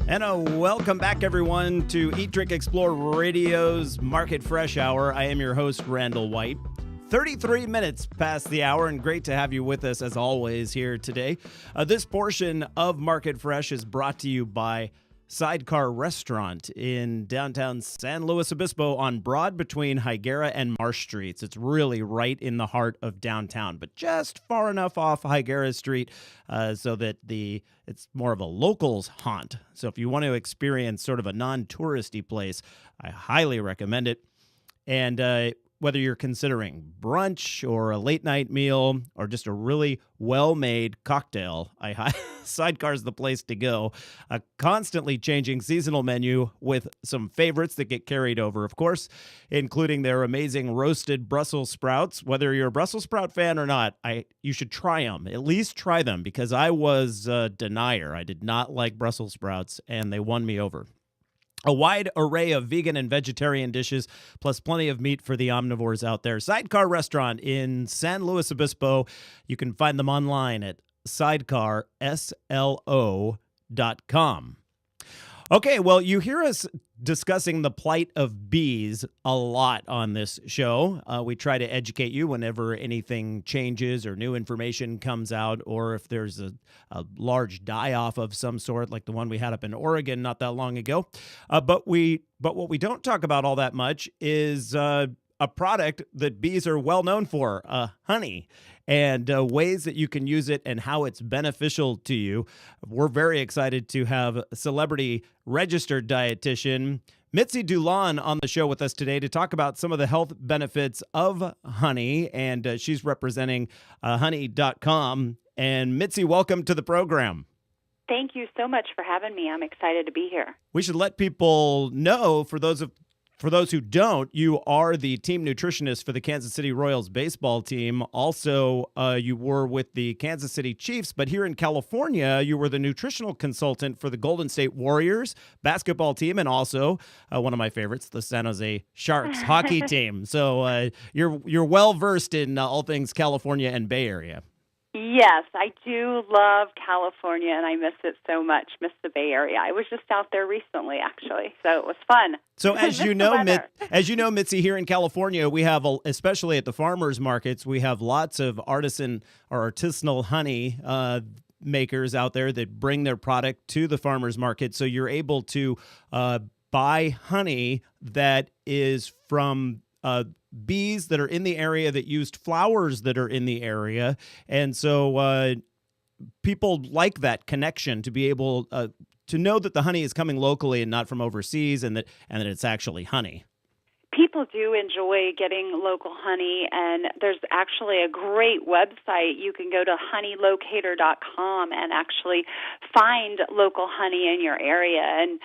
And welcome back, everyone, to Eat, Drink, Explore Radio's Market Fresh Hour. I am your host, Randall White. 33 minutes past the hour, and great to have you with us, as always, here today. This portion of Market Fresh is brought to you by Sidecar Restaurant in downtown San Luis Obispo on Broad between Higuera and Marsh Streets. It's really right in the heart of downtown, but just far enough off Higuera Street so that it's more of a locals haunt. So if you want to experience sort of a non-touristy place, I highly recommend it. And whether you're considering brunch or a late night meal or just a really well-made cocktail, Sidecar's the place to go. A constantly changing seasonal menu with some favorites that get carried over, of course, including their amazing roasted Brussels sprouts. Whether you're a Brussels sprout fan or not, you should try them. At least try them, because I was a denier. I did not like Brussels sprouts, and they won me over. A wide array of vegan and vegetarian dishes, plus plenty of meat for the omnivores out there. Sidecar Restaurant in San Luis Obispo. You can find them online at sidecarslo.com. Okay, well, you hear us discussing the plight of bees a lot on this show. We try to educate you whenever anything changes or new information comes out, or if there's a large die-off of some sort, like the one we had up in Oregon not that long ago. But what we don't talk about all that much is a product that bees are well known for, honey, and ways that you can use it and how it's beneficial to you. We're very excited to have celebrity registered dietitian Mitzi Dulan on the show with us today to talk about some of the health benefits of honey, and she's representing honey.com. And Mitzi, welcome to the program. Thank you so much for having me. I'm excited to be here. We should let people know, for those who don't, you are the team nutritionist for the Kansas City Royals baseball team. Also, you were with the Kansas City Chiefs, but here in California, you were the nutritional consultant for the Golden State Warriors basketball team, and also one of my favorites, the San Jose Sharks hockey team. So you're well versed in all things California and Bay Area. Yes, I do love California, and I miss it so much. Miss the Bay Area. I was just out there recently, actually, so it was fun. So as you know, Mitzi, here in California, we have, especially at the farmers markets, we have lots of artisan or artisanal honey makers out there that bring their product to the farmers market. So you're able to buy honey that is from bees that are in the area that used flowers that are in the area. And so people like that connection, to be able to know that the honey is coming locally and not from overseas, and that it's actually honey. People do enjoy getting local honey, and there's actually a great website. You can go to honeylocator.com and actually find local honey in your area. And,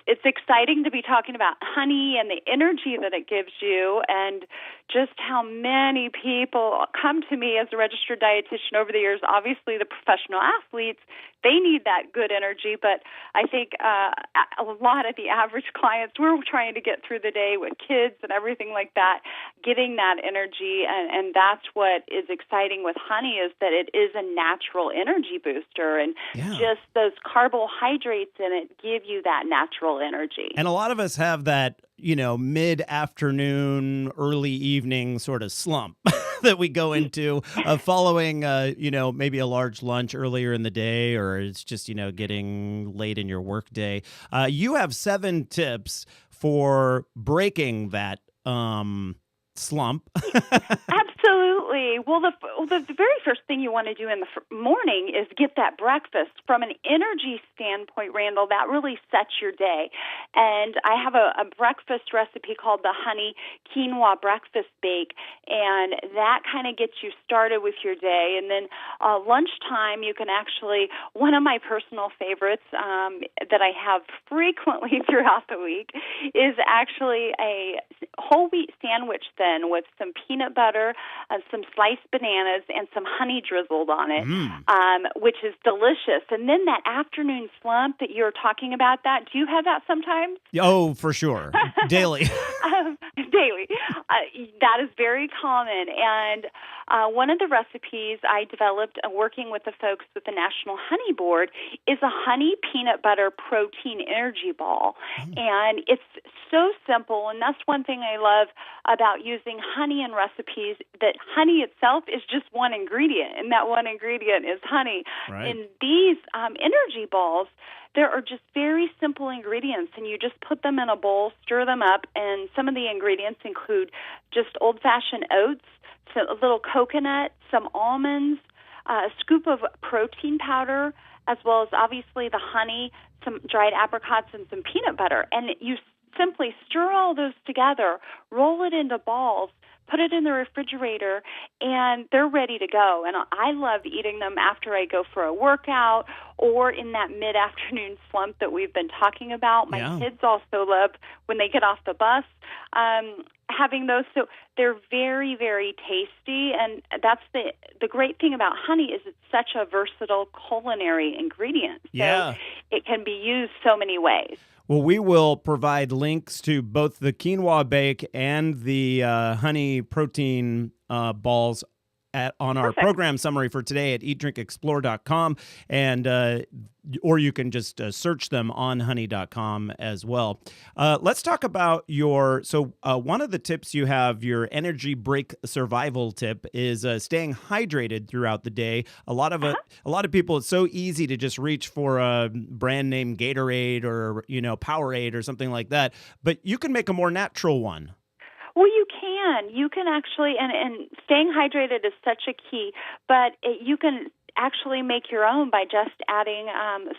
it's exciting to be talking about honey and the energy that it gives you, and just how many people come to me as a registered dietitian over the years. Obviously, the professional athletes, they need that good energy, but I think a lot of the average clients, we're trying to get through the day with kids and everything like that, getting that energy, and that's what is exciting with honey, is that it is a natural energy booster, and just those carbohydrates in it give you that natural energy. And a lot of us have that, mid-afternoon, early evening sort of slump that we go into following, maybe a large lunch earlier in the day, or it's just, getting late in your work day. You have 7 tips for breaking that slump. Absolutely. Well, the very first thing you want to do in the morning is get that breakfast. From an energy standpoint, Randall, that really sets your day. And I have a breakfast recipe called the Honey-Quinoa breakfast bake, and that kind of gets you started with your day. And then lunchtime, you can actually, one of my personal favorites that I have frequently throughout the week is actually a whole wheat sandwich then with some peanut butter, some sliced bananas, and some honey drizzled on it, which is delicious. And then that afternoon slump that you're talking about, do you have that sometimes? Oh, for sure. Daily. Daily. That is very common. And one of the recipes I developed working with the folks with the National Honey Board is a honey peanut butter protein energy ball. And it's so simple, and that's one thing I love about using honey in recipes, that honey itself is just one ingredient, and that one ingredient is honey. Right. In these energy balls, there are just very simple ingredients, and you just put them in a bowl, stir them up, and some of the ingredients include just old-fashioned oats, so a little coconut, some almonds, a scoop of protein powder, as well as obviously the honey, some dried apricots, and some peanut butter. And you simply stir all those together, roll it into balls, put it in the refrigerator, and they're ready to go. And I love eating them after I go for a workout or in that mid-afternoon slump that we've been talking about. My kids also love when they get off the bus having those. So they're very, very tasty, and that's the great thing about honey is it's such a versatile culinary ingredient. So it can be used so many ways. Well, we will provide links to both the quinoa bake and the honey protein balls on our program summary for today at eatdrinkexplore.com, and or you can just search them on honey.com as well. Let's talk about one of the tips you have, your energy break survival tip, is staying hydrated throughout the day. A lot of people, it's so easy to just reach for a brand name Gatorade or Powerade or something like that, but you can make a more natural one. Well, you can. You can actually, and staying hydrated is such a key, but you can actually make your own by just adding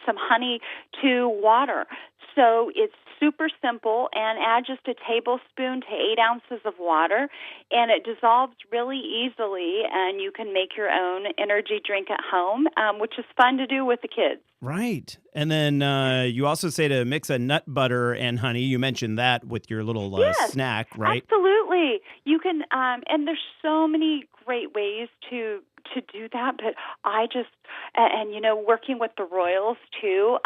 some honey to water. So it's super simple, and add just a tablespoon to 8 ounces of water, and it dissolves really easily, and you can make your own energy drink at home, which is fun to do with the kids. Right. And then you also say to mix a nut butter and honey. You mentioned that with your little snack, right? Absolutely. You can, and there's so many great ways to do that, but I just, and working with the Royals too,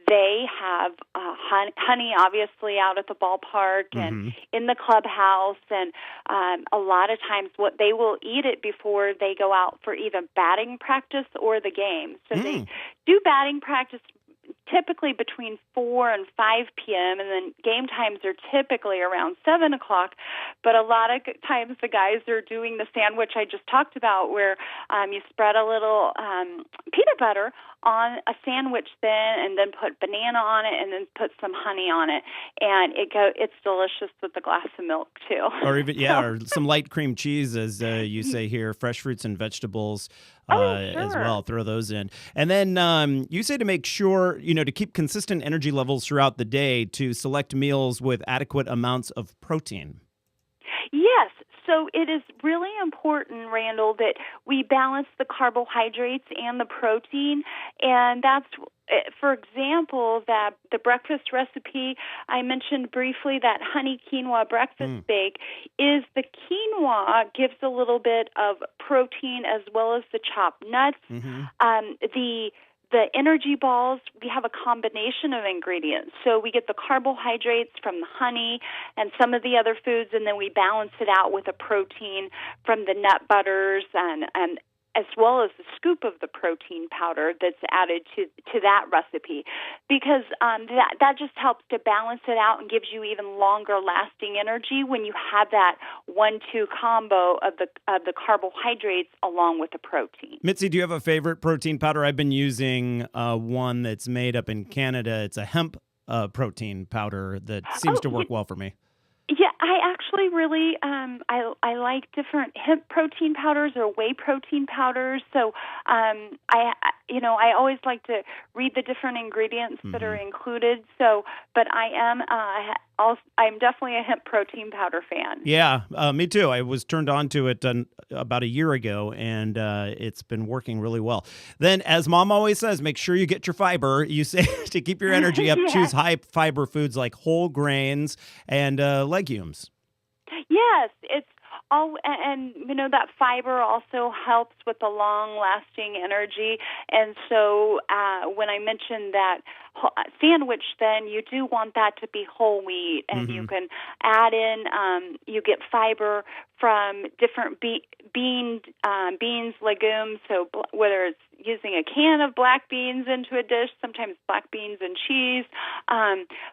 they have honey obviously out at the ballpark and in the clubhouse, and a lot of times what they will eat it before they go out for either batting practice or the game. So they do batting practice typically between 4 and 5 p.m., and then game times are typically around 7 o'clock. But a lot of times the guys are doing the sandwich I just talked about, where you spread a little peanut butter on a sandwich and then put banana on it, and then put some honey on it, and it's delicious with a glass of milk too. Or even or some light cream cheese, as you say here, fresh fruits and vegetables as well. Throw those in, and then you say to make sure to keep consistent energy levels throughout the day, to select meals with adequate amounts of protein. Yes. So it is really important, Randall, that we balance the carbohydrates and the protein, and that's, for example, that the breakfast recipe I mentioned briefly, that Honey-Quinoa breakfast bake, is the quinoa gives a little bit of protein as well as the chopped nuts. The energy balls, we have a combination of ingredients. So we get the carbohydrates from the honey and some of the other foods, and then we balance it out with a protein from the nut butters and as well as the scoop of the protein powder that's added to that recipe, because that just helps to balance it out and gives you even longer lasting energy when you have that 1-2 combo of the carbohydrates along with the protein. Mitzi, do you have a favorite protein powder? I've been using one that's made up in Canada. It's a hemp protein powder that seems to work well for me. Yeah, I actually really I like different hemp protein powders or whey protein powders. So I always like to read the different ingredients that are included. So, but I'm definitely a hemp protein powder fan. Yeah, me too. I was turned on to it about a year ago, and it's been working really well. Then, as Mom always says, make sure you get your fiber. You say to keep your energy up, choose high fiber foods like whole grains and legumes. Yes, it's And that fiber also helps with the long-lasting energy. And so when I mentioned that sandwich, then you do want that to be whole wheat, and you can add in. You get fiber from different beans, legumes. So whether it's using a can of black beans into a dish, sometimes black beans and cheese,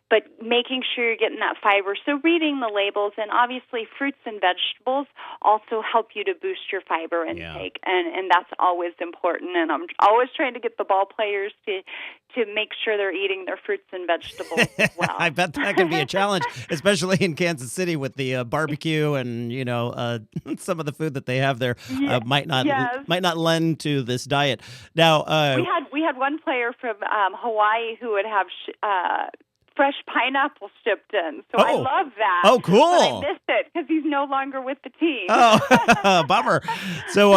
but making sure you're getting that fiber. So reading the labels, and obviously fruits and vegetables also help you to boost your fiber intake, and that's always important. And I'm always trying to get the ball players to make sure they're eating their fruits and vegetables as well. I bet that can be a challenge, especially in Kansas City with the barbecue and some of the food that they have there might not lend to this diet. Now we had one player from Hawaii who would have fresh pineapple shipped in, so I love that. Oh, cool! But I missed it because he's no longer with the team. Oh, bummer. So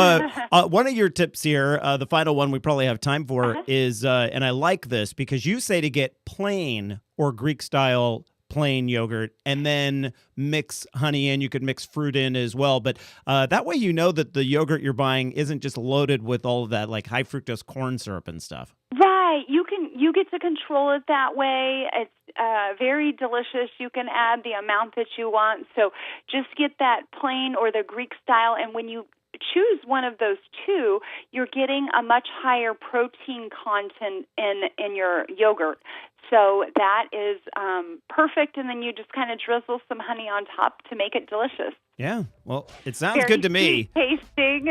one of your tips here, the final one we probably have time for, is, and I like this because you say to get plain or Greek-style plain yogurt and then mix honey in. You could mix fruit in as well, but that way you know that the yogurt you're buying isn't just loaded with all of that like high fructose corn syrup and stuff. Right. You get to control it that way. It's very delicious. You can add the amount that you want. So just get that plain or the Greek style, and when you choose one of those two, you're getting a much higher protein content in your yogurt. So that is perfect, and then you just kind of drizzle some honey on top to make it delicious. Yeah, well, it sounds good to me. Sweet tasting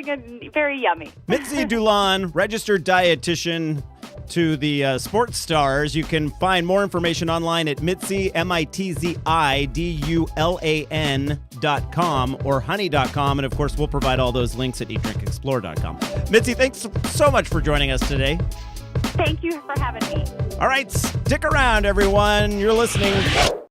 and very yummy. Mitzi Dulan, registered dietitian to the sports stars. You can find more information online at Mitzi, MITZIDULAN.com or honey.com. And of course, we'll provide all those links at eatdrinkexplore.com. Mitzi, thanks so much for joining us today. Thank you for having me. All right, stick around, everyone. You're listening